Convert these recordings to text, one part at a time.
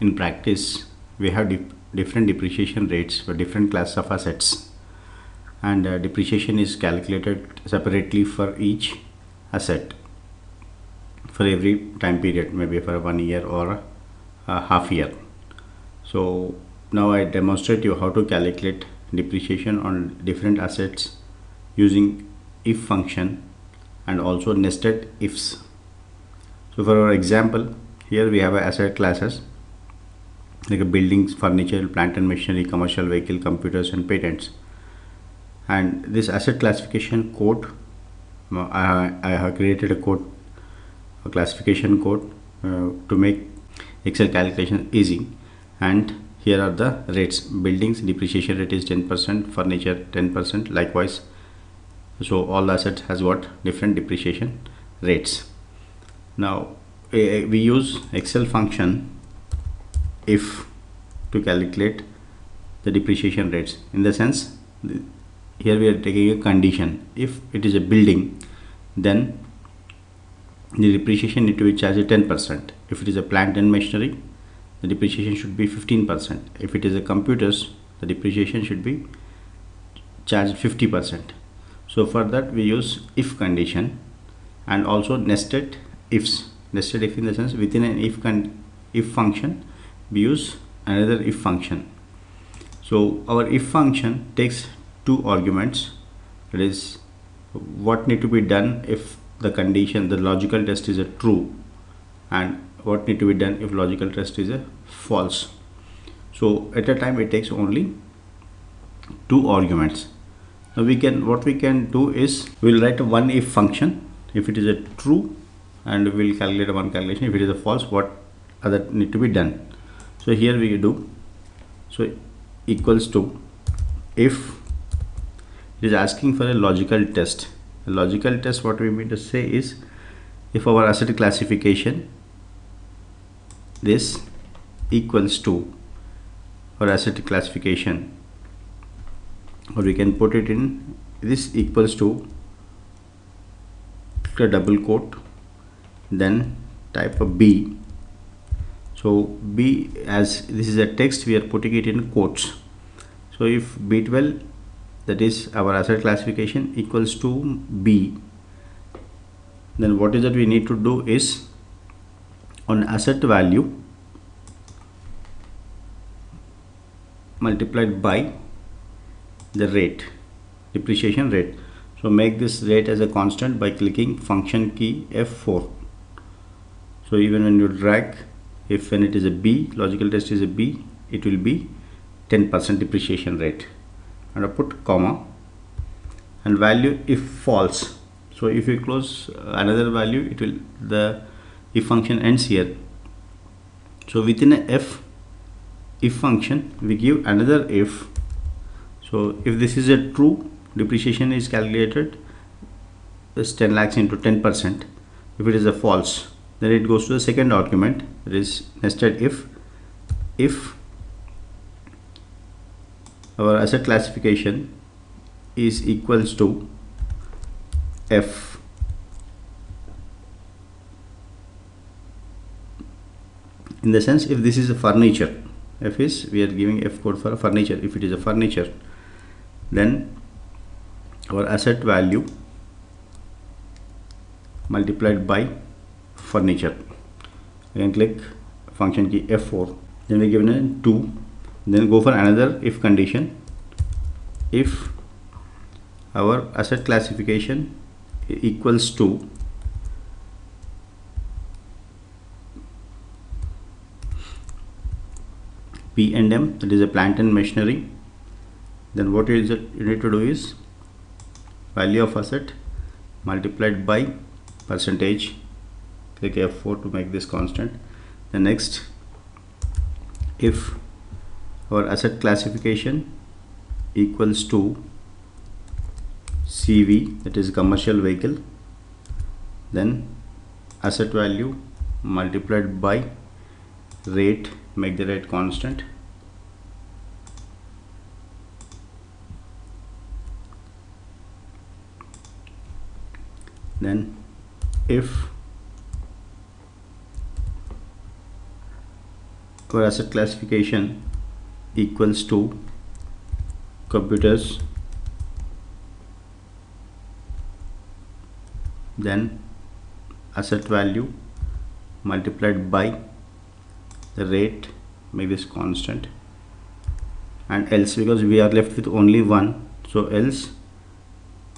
in practice we have different depreciation rates for different class of assets, and depreciation is calculated separately for each asset for every time period, maybe for 1 year or a half year. So now I demonstrate you how to calculate depreciation on different assets using if function and also nested ifs. So for our example, here we have asset classes like a buildings, furniture, plant and machinery, commercial vehicle, computers and patents. And this asset classification code, I have created a classification code to make Excel calculation easy. And here are the rates. Buildings depreciation rate is 10%, furniture 10%, likewise. So all the assets has got different depreciation rates. Now we use Excel function if to calculate the depreciation rates. In the sense, here we are taking a condition. If it is a building, then the depreciation need to be charged at 10%. If it is a plant and machinery, the depreciation should be 15%. If it is a computers, the depreciation should be charged 50%. So for that we use if condition and also nested ifs. Nested if in the sense within an if function we use another if function. So our if function takes two arguments, that is what need to be done if the condition, the logical test is a true, and what need to be done if logical test is a false. So at a time it takes only two arguments. Now what we can do is we'll write a one if function. If it is a true, and we'll calculate one calculation. If it is a false, what other need to be done. So here we do, so equals to, if it is asking for a logical test. A logical test, what we mean to say is, if our asset classification this equals to our asset classification, or we can put it in this equals to a double quote, then type of B. So B, as this is a text, we are putting it in quotes. So if B12, that is our asset classification, equals to B, then what is that we need to do is, on asset value multiplied by the rate, depreciation rate. So make this rate as a constant by clicking function key F4. So even when you drag, if when it is a B, logical test is a B, it will be 10% depreciation rate, and I put comma and value if false. So if you close another value, it will, the if function ends here. So within a if function we give another if. So if this is a true, depreciation is calculated as 10 lakhs into 10%. If it is a false, then it goes to the second argument, that is nested if our asset classification is equals to F, in the sense if this is a furniture, F is, we are giving F code for a furniture. If it is a furniture, then our asset value multiplied by furniture. Again click function key F4, then we give it 2, then go for another if condition. If our asset classification equals to P and M, that is a plant and machinery, then what is it you need to do is value of asset multiplied by percentage. Click F4 to make this constant. The next, if our asset classification equals to CV, that is commercial vehicle, then asset value multiplied by rate, make the rate constant. Then if our asset classification equals to computers, then asset value multiplied by the rate, make this constant, and else, because we are left with only one, so else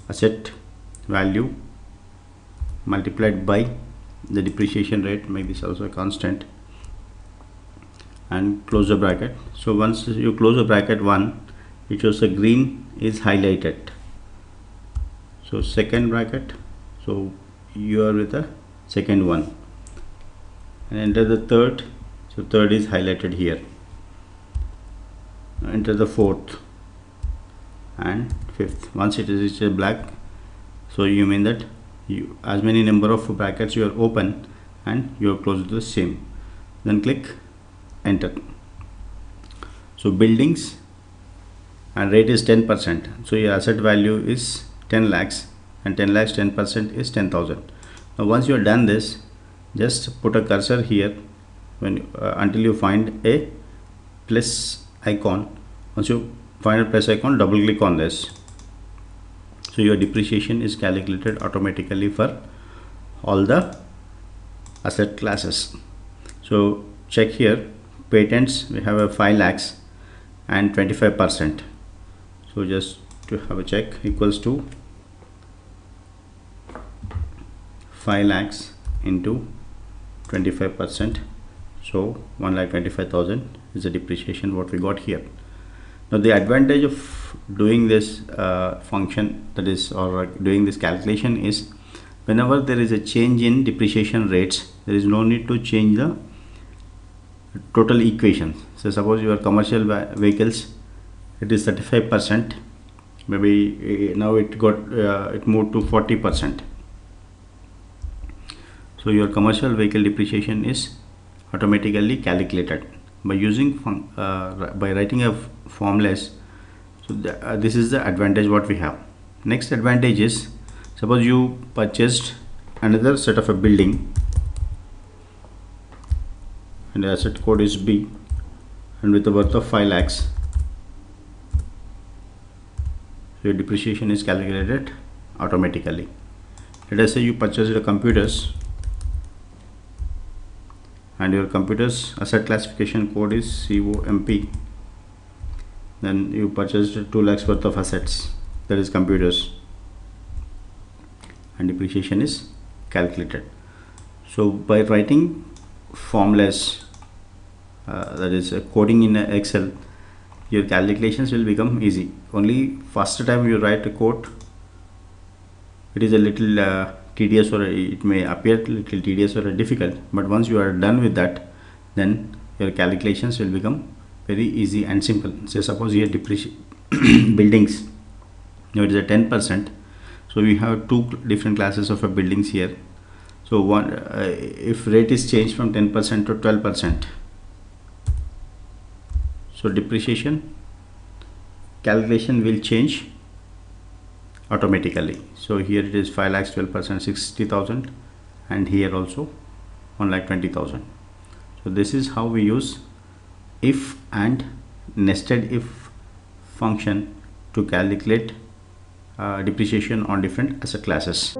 asset value multiplied by the depreciation rate, make this also a constant, and close the bracket. So once you close the bracket, one, it shows the green is highlighted. So second bracket, so you are with the second one, and enter the third, so third is highlighted here. Now enter the fourth and fifth. Once it is black, so you mean that you as many number of brackets you are open and you are close to the same. Then click enter. So buildings and rate is 10%, so your asset value is 10 lakhs, and 10 lakhs 10% is 10,000. Now once you are done this, just put a cursor here when until you find a plus icon. Once you find a plus icon, double click on this, so your depreciation is calculated automatically for all the asset classes. So check here, patents we have a 5 lakhs and 25%. So just to have a check, equals to 5 lakhs into 25%, so 1,25,000 is the depreciation what we got here. Now the advantage of doing this function, that is, or doing this calculation, is whenever there is a change in depreciation rates, there is no need to change the total equation. So suppose your commercial vehicles, it is 35%, maybe now it got it moved to 40%. So your commercial vehicle depreciation is automatically calculated by using by writing a formulas. So this is the advantage what we have. Next advantage is, suppose you purchased another set of a building and the asset code is B, and with a worth of 5 lakhs, your depreciation is calculated automatically. Let us say you purchased the computers, and your computers asset classification code is COMP. Then you purchased 2 lakhs worth of assets, that is computers, and depreciation is calculated. So by writing formulas, that is coding in Excel, your calculations will become easy. Only first time you write a code, it is a little tedious, or it may appear a little tedious or difficult, but once you are done with that, then your calculations will become very easy and simple. Say suppose here buildings, now it is a 10%, so we have two different classes of buildings here. So one, if rate is changed from 10% to 12%, so depreciation calculation will change automatically. So here it is 5 lakhs 12%, 60,000, and here also 1,20,000. So this is how we use if and nested if function to calculate depreciation on different asset classes.